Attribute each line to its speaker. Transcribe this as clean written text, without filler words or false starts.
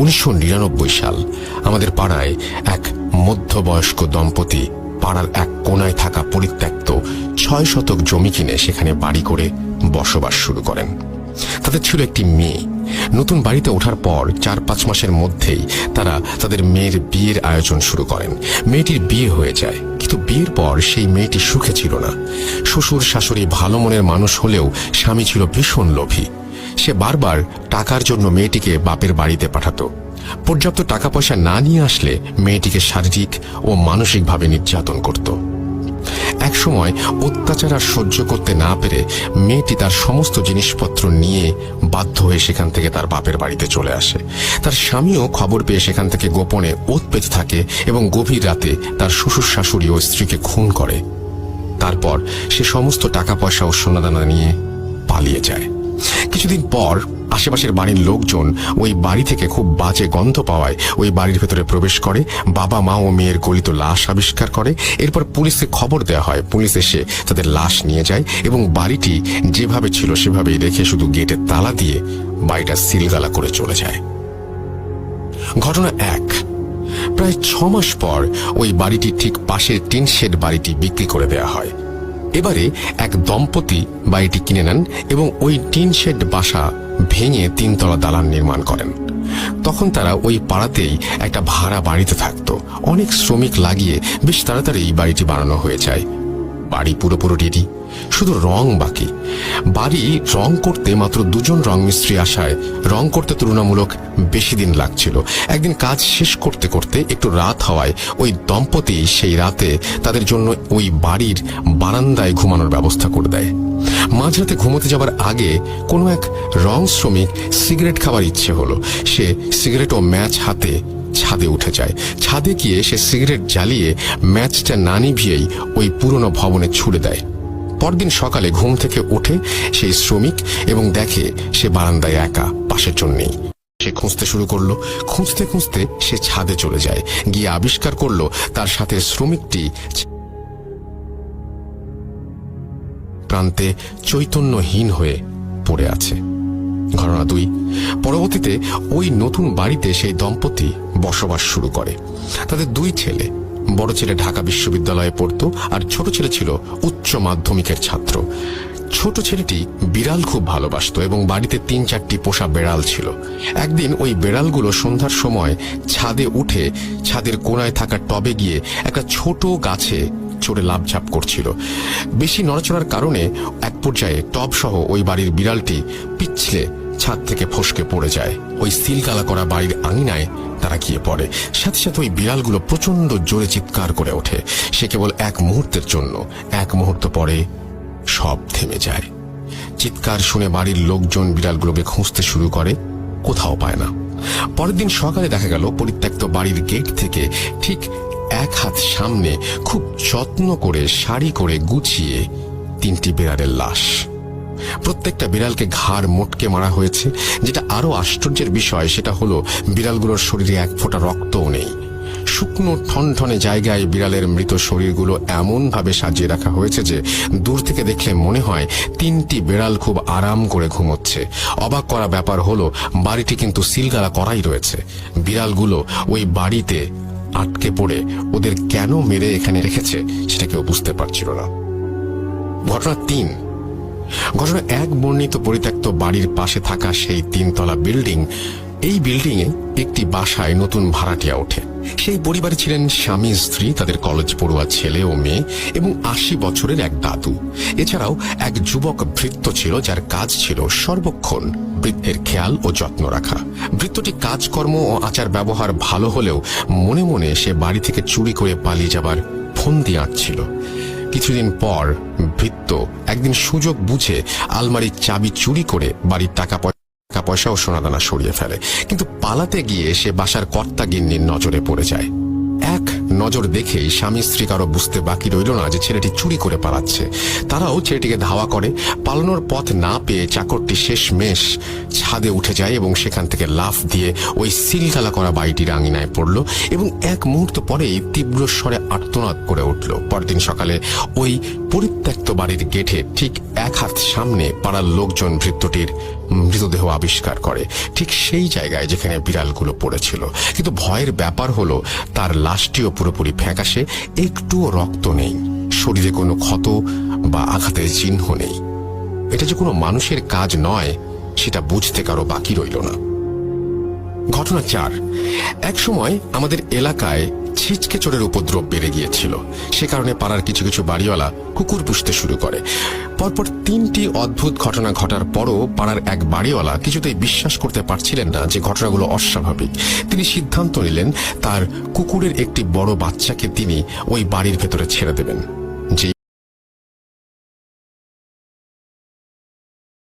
Speaker 1: 1999 সাল। আমাদের পাড়ায় এক মধ্যবয়স্ক দম্পতি পাড়ার এক কোনায় থাকা পরিত্যক্ত 6 শতক জমি কিনে সেখানে বাড়ি করে বসবাস শুরু করেন। তাদের ছিল একটি মেয়ে। নতুন বাড়িতে ওঠার পর 4-5 মাসের মধ্যেই তারা তাদের মেয়ের বিয়ের আয়োজন শুরু করেন। মেয়েটির বিয়ে হয়ে যায়, কিন্তু বিয়ের পর সেই মেয়েটি সুখে ছিল না। শ্বশুর শাশুড়ি ভালো মনের মানুষ হলেও স্বামী ছিল ভীষণ লোভী। সে বারবার টাকার জন্য মেয়েটিকে বাপের বাড়িতে পাঠাতো। পর্যাপ্ত টাকা পয়সা না নিয়ে আসলে মেয়েটিকে শারীরিক ও মানসিকভাবে নির্যাতন করত। এক সময় অত্যাচার আর সহ্য করতে না পেরে মেয়েটি তার সমস্ত জিনিসপত্র নিয়ে বাধ্য হয়ে সেখান থেকে তার বাপের বাড়িতে চলে আসে। তার স্বামীও খবর পেয়ে সেখান থেকে গোপনে ওৎ পেতে থাকে এবং গভীর রাতে তার শ্বশুর শাশুড়ি ও স্ত্রীকে খুন করে। তারপর সে সমস্ত টাকা পয়সা ও সোনাদানা নিয়ে পালিয়ে যায়। কিছুদিন পর আশেপাশের বাড়ির লোকজন ওই বাড়ি থেকে খুব বাজে গন্ধ পাওয়ায় ওই বাড়ির ভেতরে প্রবেশ করে। বাবা মা ও মেয়ের গলিত লাশ আবিষ্কার করে। এরপর পুলিশে খবর দেওয়া হয়। পুলিশ এসে তাদের লাশ নিয়ে যায় এবং বাড়িটি যেভাবে ছিল সেভাবেই রেখে শুধু গেটে তালা দিয়ে বাড়িটা সিলগালা করে চলে যায়। ঘটনা 1। প্রায় 6 মাস পর ওই বাড়িটি ঠিক পাশের টিন শেড বাড়িটি বিক্রি করে দেওয়া হয়। এবারে এক দম্পতি বাড়িটি কিনে নেন এবং ওই টিন শেড বাসা ভেঙে 3 তলা দালান নির্মাণ করেন। তখন তারা ওই পাড়াতেই একটা ভাড়া বাড়িতে থাকতো। অনেক শ্রমিক লাগিয়ে বেশ তাড়াতাড়ি এই বাড়িটি বানানো হয়ে যায়। বাড়ি পুরোপুরি রেডি, শুধু রং বাকি। বাড়ি রং করতে মাত্র 2 জন রং মিস্ত্রি আসায় রং করতে তুলনামূলক বেশি দিন লাগছিল। একদিন কাজ শেষ করতে করতে একটু রাত হওয়ায় ওই দম্পতি সেই রাতে তাদের জন্য ওই বাড়ির বারান্দায় ঘুমানোর ব্যবস্থা করে দেয়। মাঝরাতে ঘুমোতে যাবার আগে কোনো এক রং শ্রমিক সিগারেট খাবার ইচ্ছে হলো। সে সিগারেট ও ম্যাচ হাতে ছাদে উঠে যায়। ছাদে গিয়ে সে সিগারেট জ্বালিয়ে ম্যাচটা না নিভিয়েই ওই পুরনো ভবনে ছুড়ে দেয়। পরদিন সকালে ঘুম থেকে ওঠে সেই শ্রমিক এবং দেখে সে বারান্দায় একা, পাশের জন নেই। সে খুঁজতে শুরু করলো। খুঁজতে খুঁজতে সে ছাদে চলে যায়। গিয়ে আবিষ্কার করলো তার সাথে শ্রমিকটি প্রান্তে চৈতন্যহীন হয়ে পড়ে আছে। ঘটনা 2। পরবর্তীতে ওই নতুন বাড়িতে সেই দম্পতি বসবাস শুরু করে। তাদের 2 ছেলে। বড় ছেলে ঢাকা বিশ্ববিদ্যালয়ে পড়তো আর ছোট ছেলে ছিল উচ্চ মাধ্যমিকের ছাত্র। ছোট ছেলেটি বিড়াল খুব ভালোবাসতো এবং বাড়িতে 3-4টি পোষা বেড়াল ছিল। একদিন ওই বেড়ালগুলো সন্ধ্যার সময় ছাদে উঠে ছাদের কোণায় থাকা টবে গিয়ে একটা ছোট গাছে চড়ে লাফঝাপ করছিল। বেশি নড়াচড়ার কারণে এক পর্যায়ে টব সহ ওই বাড়ির বিড়ালটি পিছলে ছাদ থেকে ফসকে পড়ে যায়। ওই সিলগালা করা বাড়ির আঙিনায় তারা গিয়ে পড়ে। সাথে সাথে ওই বিড়ালগুলো প্রচন্ড জোরে চিৎকার করে ওঠে। সে কেবল এক মুহূর্তের জন্য। এক মুহূর্ত পরে সব থেমে যায়। চিৎকার শুনে বাড়ির লোকজন বিড়ালগুলোকে খুঁজতে শুরু করে, কোথাও পায় না। পরের দিন সকালে দেখা গেল পরিত্যক্ত বাড়ির গেট থেকে ঠিক 1 হাত সামনে খুব যত্ন করে সারি করে গুছিয়ে 3টি বিড়ালের লাশ। প্রত্যেকটা বিড়ালকে ঘাড় মোটকে মারা হয়েছে। যেটা আরো আশ্চর্যের বিষয় সেটা হলো বিড়ালগুলোর শরীরে 1 ফোঁটা রক্তও নেই। শুকনো ঠনঠনে জায়গায় বিড়ালের মৃত শরীরগুলো এমন ভাবে সাজিয়ে রাখা হয়েছে যে দূর থেকে দেখলে মনে হয় 3টি বিড়াল খুব আরাম করে ঘুমোচ্ছে। অবাক করা ব্যাপার হলো বাড়িটি কিন্তু সিলগালা করাই রয়েছে। বিড়ালগুলো ওই বাড়িতে আটকে পড়ে ওদের কেন মেরে এখানে রেখেছে সেটা কেউ বুঝতে পারছিল না। ঘটনা 3। ঘটনা 1 বর্ণিত পরিত্যক্ত বাড়ির পাশে থাকা সেই 3 তলা বিল্ডিং। এই বিল্ডিং এ একটি বাসায় নতুন ভাড়াটিয়া ওঠে। সেই পরিবারে ছিলেন স্বামী স্ত্রী, তাদের কলেজ পড়ুয়া ছেলে ও মেয়ে এবং 80 বছরের এক দাদু। এছাড়াও এক যুবক ভৃত্য ছিল যার কাজ ছিল সর্বক্ষণ বৃদ্ধের খেয়াল ও যত্ন রাখা। ভৃত্যটি কাজকর্ম ও আচার ব্যবহার ভালো হলেও মনে মনে সে বাড়ি থেকে চুরি করে পালিয়ে যাবার ফন্দি আঁটছিল। কিছুদিন পর ভৃত্য একদিন সুযোগ বুঝে আলমারির চাবি চুরি করে বাড়ির টাকা পয়সা ও সোনাদানা সরিয়ে ফেলে। কিন্তু পালাতে গিয়ে সে বাসার কর্তা গিন্নির নজরে পড়ে যায়। এক নজর দেখেই স্বামী স্ত্রী কারো বুঝতে বাকি রইল না যে ছেলেটি চুরি করে পালাচ্ছে। তারাও ছেলেটিকে ধাওয়া করে। পালানোর পথ না পেয়ে চাকরটি শেষমেশ ছাদে উঠে যায় এবং সেখান থেকে লাফ দিয়ে ওই সিলগালা করা বাড়িটির আঙিনায় পড়ল এবং এক মুহূর্ত পরেই তীব্র স্বরে আর্তনাদ করে উঠল। পরদিন সকালে ওই পরিত্যক্ত বাড়ির গেটে ঠিক এক হাত সামনে পাড়ার লোকজন ভৃত্যটির মৃতদেহ আবিষ্কার করে, ঠিক সেই জায়গায় যেখানে বিড়ালগুলো পড়েছিল। কিন্তু ভয়ের ব্যাপার হলো তার লাশটিও পুরোপুরি ফ্যাকাশে, একটুও রক্ত নেই, শরীরে কোনো ক্ষত বা আঘাতের চিহ্ন নেই। এটা যে কোনো মানুষের কাজ নয় সেটা বুঝতে কারো বাকি রইল না। ঘটনা 4। এক সময় আমাদের এলাকায় ছিচকে চোরের উপদ্রব বেড়ে গিয়েছিল। সে কারণে পাড়ার কিছু কিছু বাড়িওয়ালা কুকুর পুষতে শুরু করে। পরপর 3টি অদ্ভুত ঘটনা ঘটার পরও পাড়ার এক বাড়িওয়ালা কিছুতেই বিশ্বাস করতে পারছিলেন না যে ঘটনাগুলো অস্বাভাবিক। তিনি সিদ্ধান্ত নিলেন তার কুকুরের একটি বড় বাচ্চাকে তিনি ওই বাড়ির ভেতরে ছেড়ে দেবেন।